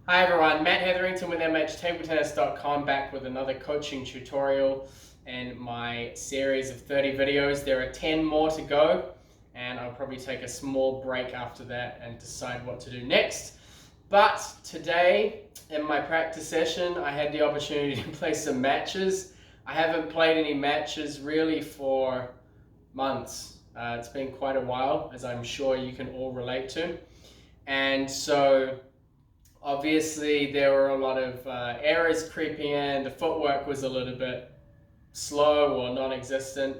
Hi everyone, Matt Hetherington with MHTableTennis.com, back with another coaching tutorial in my series of 30 videos. There are 10 more to go, and I'll probably take a small break after that and decide what to do next. But today, in my practice session, I had the opportunity to play some matches. I haven't played any matches really for months. It's been quite a while, as I'm sure you can all relate to. And so obviously, there were a lot of errors creeping in. The footwork was a little bit slow or non-existent.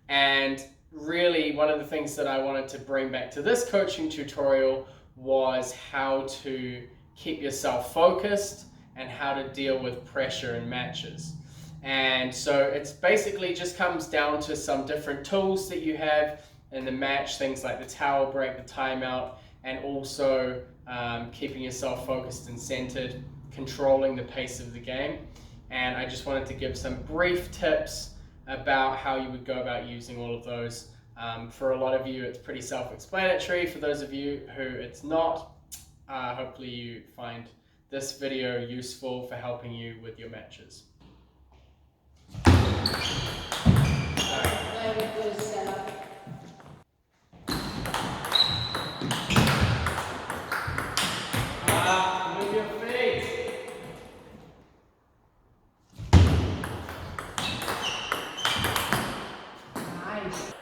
And really, one of the things that I wanted to bring back to this coaching tutorial was how to keep yourself focused and how to deal with pressure in matches. And so it's basically just comes down to some different tools that you have in the match, things like the towel break, the timeout, and also keeping yourself focused and centered, controlling the pace of the game. And I just wanted to give some brief tips about how you would go about using all of those. For a lot of you, it's pretty self-explanatory. For those of you who it's not, hopefully you find this video useful for helping you with your matches. Move your feet. Nice.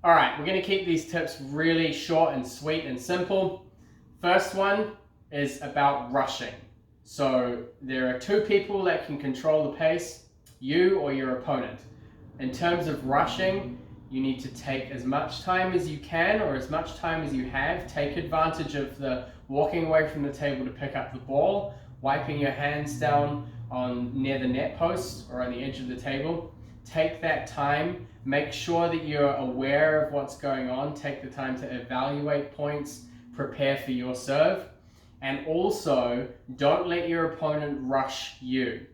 All right, we're going to keep these tips really short and sweet and simple. First one is about rushing. So there are two people that can control the pace, you or your opponent. In terms of rushing, you need to take as much time as you can or as much time as you have. Take advantage of the walking away from the table to pick up the ball, wiping your hands down near the net post or on the edge of the table. Take that time. Make sure that you're aware of what's going on. Take the time to evaluate points, prepare for your serve, and also don't let your opponent rush you.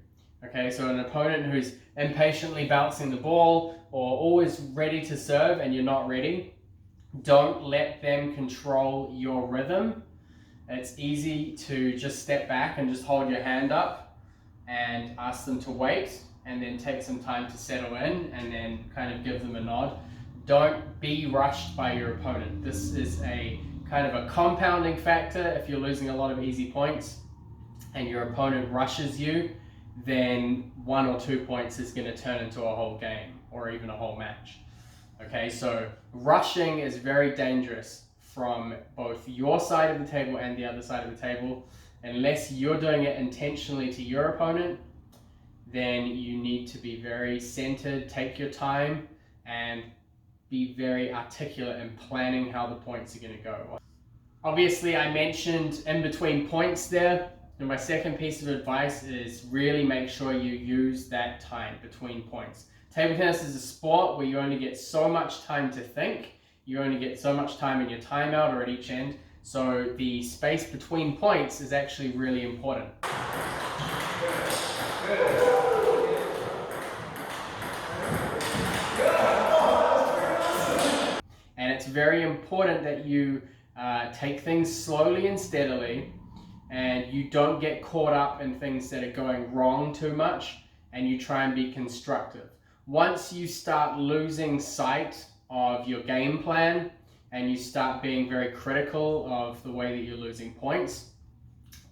Okay, so an opponent who's impatiently bouncing the ball or always ready to serve and you're not ready, don't let them control your rhythm. It's easy to just step back and just hold your hand up and ask them to wait, and then take some time to settle in and then kind of give them a nod. Don't be rushed by your opponent. This is a kind of a compounding factor. If you're losing a lot of easy points and your opponent rushes you, then 1 or 2 points is going to turn into a whole game or even a whole match. Okay, so rushing is very dangerous from both your side of the table and the other side of the table. Unless you're doing it intentionally to your opponent, then you need to be very centered, take your time, and be very articulate in planning how the points are going to go. Obviously, I mentioned in between points there, and my second piece of advice is really make sure you use that time between points. Table tennis is a sport where you only get so much time to think, you only get so much time in your timeout or at each end, so the space between points is actually really important. And it's very important that you take things slowly and steadily, and you don't get caught up in things that are going wrong too much, and you try and be constructive. Once you start losing sight of your game plan and you start being very critical of the way that you're losing points,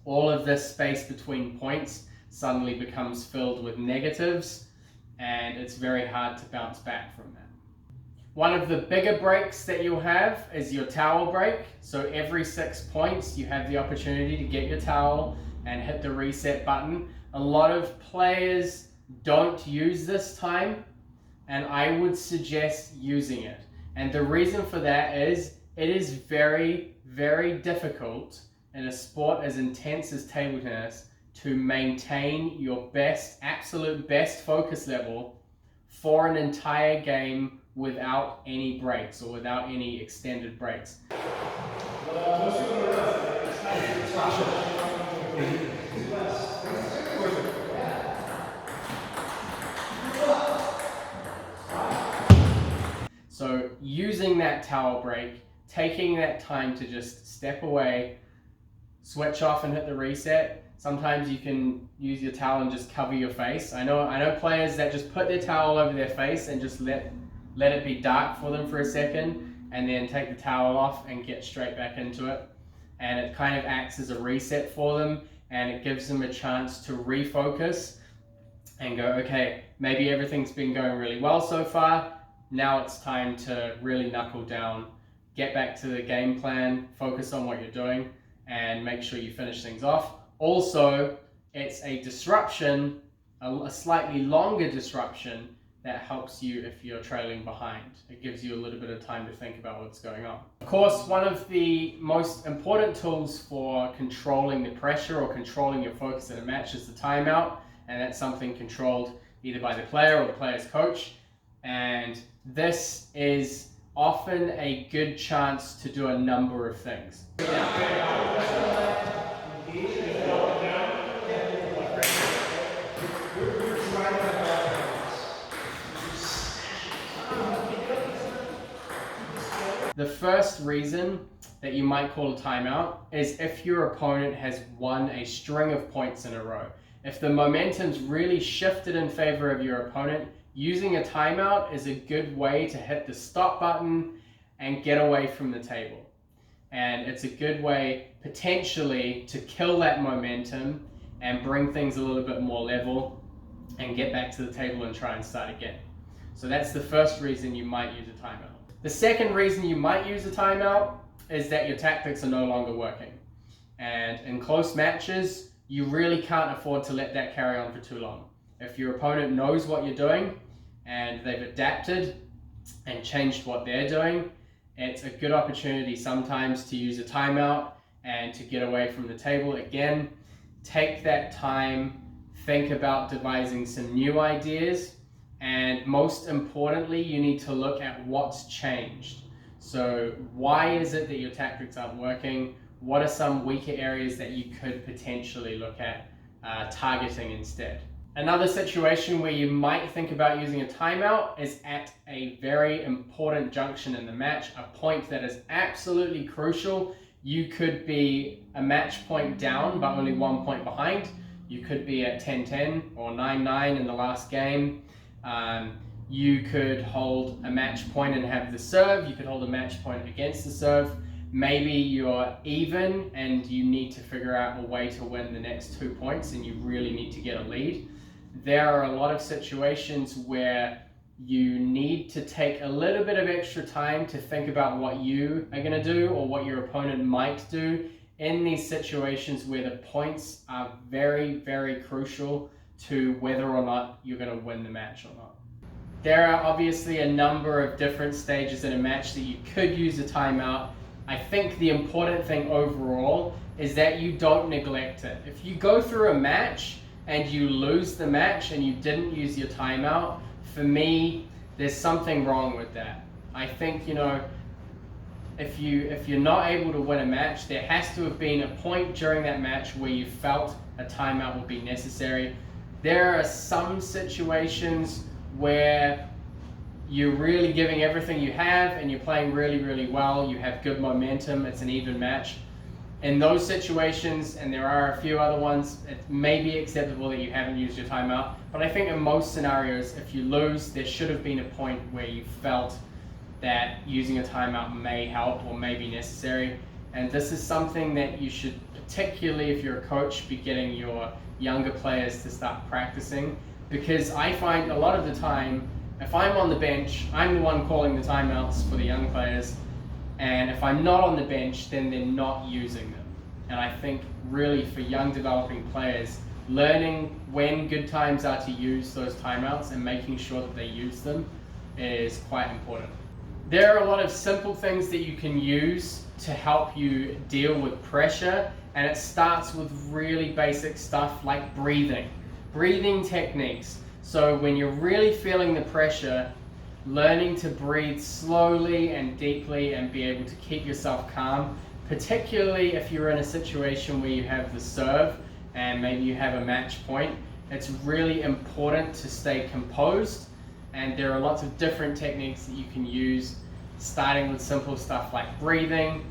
all of this space between points suddenly becomes filled with negatives, and it's very hard to bounce back from that. One of the bigger breaks that you'll have is your towel break. So every 6 points, you have the opportunity to get your towel and hit the reset button. A lot of players don't use this time, and I would suggest using it. And the reason for that is it is very, very difficult in a sport as intense as table tennis to maintain your best, absolute best focus level for an entire game without any breaks or without any extended breaks. So using that towel break, taking that time to just step away, switch off and hit the reset. Sometimes you can use your towel and just cover your face. I know players that just put their towel over their face and just let it be dark for them for a second, and then take the towel off and get straight back into it. And it kind of acts as a reset for them, and it gives them a chance to refocus and go, okay, maybe everything's been going really well so far. Now it's time to really knuckle down, get back to the game plan, focus on what you're doing, and make sure you finish things off. Also, it's a disruption, a slightly longer disruption that helps you if you're trailing behind. It gives you a little bit of time to think about what's going on. Of course, one of the most important tools for controlling the pressure or controlling your focus in a match is the timeout, and that's something controlled either by the player or the player's coach. And this is often a good chance to do a number of things. The first reason that you might call a timeout is if your opponent has won a string of points in a row. If the momentum's really shifted in favor of your opponent, using a timeout is a good way to hit the stop button and get away from the table. And it's a good way potentially to kill that momentum and bring things a little bit more level and get back to the table and try and start again. So that's the first reason you might use a timeout. The second reason you might use a timeout is that your tactics are no longer working. And in close matches, you really can't afford to let that carry on for too long. If your opponent knows what you're doing and they've adapted and changed what they're doing, it's a good opportunity sometimes to use a timeout and to get away from the table. Again, take that time, think about devising some new ideas, and most importantly, you need to look at what's changed. So why is it that your tactics aren't working? What are some weaker areas that you could potentially look at targeting instead? Another situation where you might think about using a timeout is at a very important junction in the match, a point that is absolutely crucial. You could be a match point down, but only 1 point behind. You could be at 10-10 or 9-9 in the last game. You could hold a match point and have the serve. You could hold a match point against the serve. Maybe you're even and you need to figure out a way to win the next 2 points and you really need to get a lead. There are a lot of situations where you need to take a little bit of extra time to think about what you are going to do or what your opponent might do in these situations where the points are very, very crucial to whether or not you're going to win the match or not. There are obviously a number of different stages in a match that you could use a timeout. I think the important thing overall is that you don't neglect it. If you go through a match and you lose the match and you didn't use your timeout, for me, there's something wrong with that. I think, if you're not able to win a match, there has to have been a point during that match where you felt a timeout would be necessary. There are some situations where you're really giving everything you have and you're playing really, really well. You have good momentum. It's an even match. In those situations, and there are a few other ones, it may be acceptable that you haven't used your timeout. But I think in most scenarios, if you lose, there should have been a point where you felt that using a timeout may help or may be necessary. And this is something that you should, particularly if you're a coach, be getting your younger players to start practicing. Because I find a lot of the time, if I'm on the bench, I'm the one calling the timeouts for the young players. And if I'm not on the bench, then they're not using them. And I think really for young developing players, learning when good times are to use those timeouts and making sure that they use them is quite important. There are a lot of simple things that you can use to help you deal with pressure, and it starts with really basic stuff like breathing techniques. So when you're really feeling the pressure, learning to breathe slowly and deeply and be able to keep yourself calm, particularly if you're in a situation where you have the serve and maybe you have a match point. It's really important to stay composed, and there are lots of different techniques that you can use, starting with simple stuff like breathing,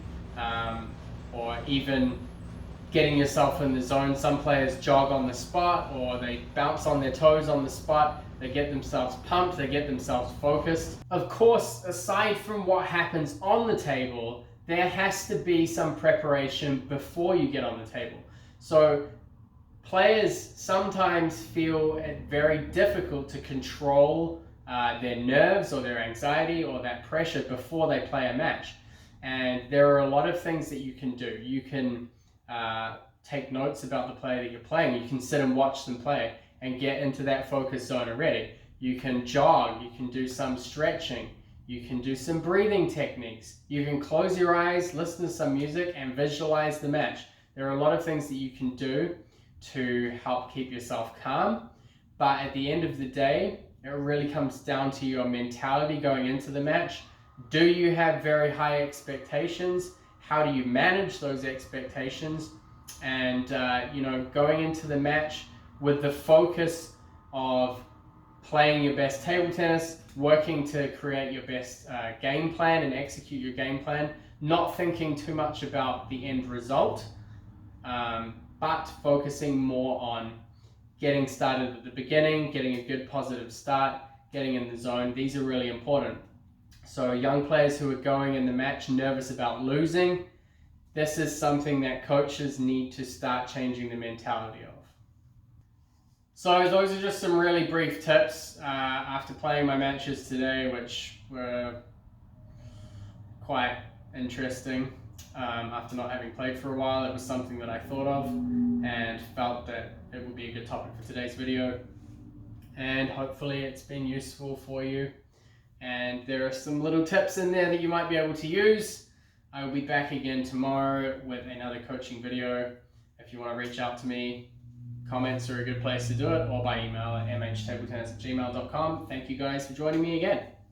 or even getting yourself in the zone. Some players jog on the spot, or they bounce on their toes on the spot. They get themselves pumped, they get themselves focused. Of course, aside from what happens on the table, there has to be some preparation before you get on the table. So players sometimes feel it very difficult to control their nerves or their anxiety or that pressure before they play a match. And there are a lot of things that you can do. You can take notes about the player that you're playing. You can sit and watch them play and get into that focus zone already. You can jog, you can do some stretching, you can do some breathing techniques. You can close your eyes, listen to some music, and visualize the match. There are a lot of things that you can do to help keep yourself calm, but at the end of the day, it really comes down to your mentality going into the match. Do you have very high expectations? How do you manage those expectations? And going into the match with the focus of playing your best table tennis, working to create your best game plan and execute your game plan, not thinking too much about the end result, but focusing more on getting started at the beginning, getting a good positive start, getting in the zone. These are really important. So young players who are going in the match nervous about losing, this is something that coaches need to start changing the mentality of. So those are just some really brief tips after playing my matches today, which were quite interesting. After not having played for a while, it was something that I thought of and felt that it would be a good topic for today's video. And hopefully it's been useful for you. And there are some little tips in there that you might be able to use. I will be back again tomorrow with another coaching video. If you want to reach out to me, comments are a good place to do it, or by email at mhtabletennis@gmail.com. Thank you guys for joining me again.